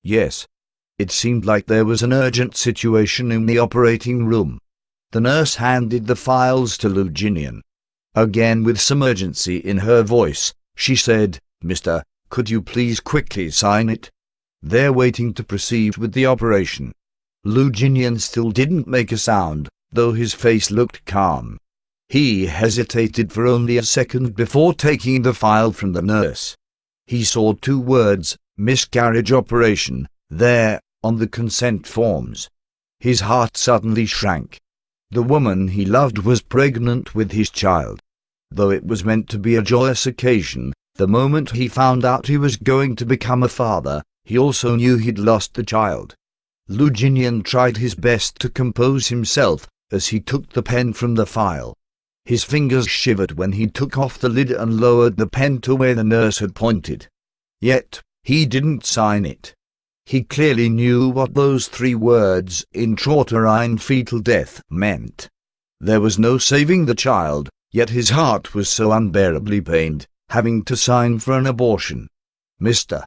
Yes. It seemed like there was an urgent situation in the operating room. The nurse handed the files to Lu Jinian. Again with some urgency in her voice, she said, "Mister, could you please quickly sign it? They're waiting to proceed with the operation." Lu Jinian still didn't make a sound, though his face looked calm. He hesitated for only a second before taking the file from the nurse. He saw 2 words, miscarriage operation, there, on the consent forms. His heart suddenly shrank. The woman he loved was pregnant with his child. Though it was meant to be a joyous occasion, the moment he found out he was going to become a father, he also knew he'd lost the child. Lu Jinian tried his best to compose himself as he took the pen from the file. His fingers shivered when he took off the lid and lowered the pen to where the nurse had pointed. Yet, he didn't sign it. He clearly knew what those 3 words, intrauterine fetal death, meant. There was no saving the child, yet his heart was so unbearably pained, having to sign for an abortion. "Mister."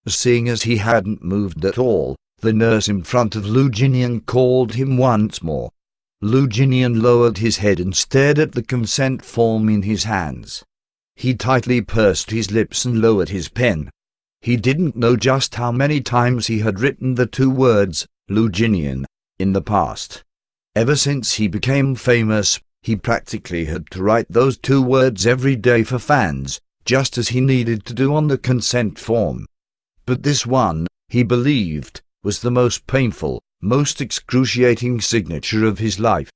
Seeing as he hadn't moved at all, the nurse in front of Lu Jinian called him once more. Lu Jinian lowered his head and stared at the consent form in his hands. He tightly pursed his lips and lowered his pen. He didn't know just how many times he had written the 2 words, Lu Jinian, in the past. Ever since he became famous, he practically had to write those 2 words every day for fans, just as he needed to do on the consent form. But this one, he believed, was the most painful, most excruciating signature of his life.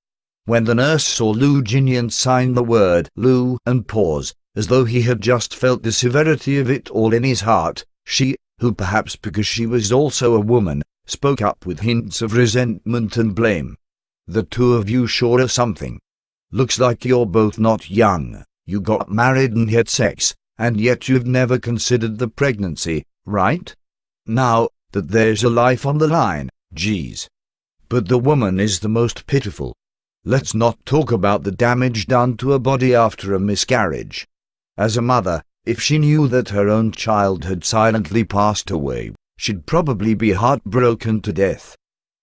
When the nurse saw Lu Jinian sign the word Lu and pause, as though he had just felt the severity of it all in his heart, she, who perhaps because she was also a woman, spoke up with hints of resentment and blame. "The 2 of you sure are something. Looks like you're both not young, you got married and had sex, and yet you've never considered the pregnancy, right? Now that there's a life on the line, geez. But the woman is the most pitiful. Let's not talk about the damage done to a body after a miscarriage. As a mother, if she knew that her own child had silently passed away, she'd probably be heartbroken to death."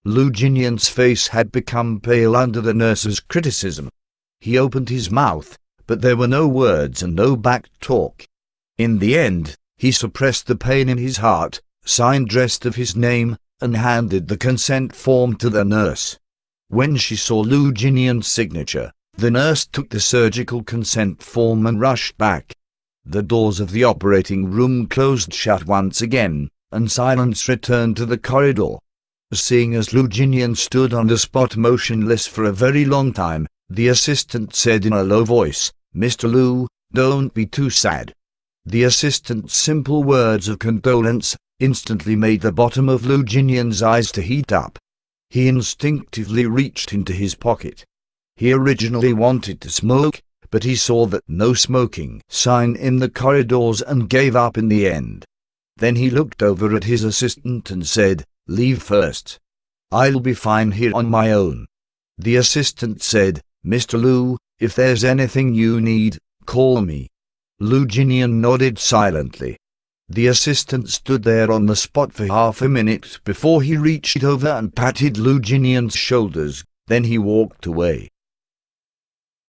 Lu Jinian's face had become pale under the nurse's criticism. He opened his mouth, but there were no words and no back talk. In the end, he suppressed the pain in his heart, signed rest of his name, and handed the consent form to the nurse. When she saw Lu Jinian's signature, the nurse took the surgical consent form and rushed back. The doors of the operating room closed shut once again, and silence returned to the corridor. Seeing as Lu Jinian stood on the spot motionless for a very long time, the assistant said in a low voice, "Mr. Lu, don't be too sad." The assistant's simple words of condolence instantly made the bottom of Lu Jinian's eyes to heat up. He instinctively reached into his pocket. He originally wanted to smoke, but he saw that no smoking sign in the corridors and gave up in the end. Then he looked over at his assistant and said, "Leave first. I'll be fine here on my own." The assistant said, "Mr. Lu, if there's anything you need, call me." Lu Jinian nodded silently. The assistant stood there on the spot for half a minute before he reached over and patted Lu Jinian's shoulders, then he walked away.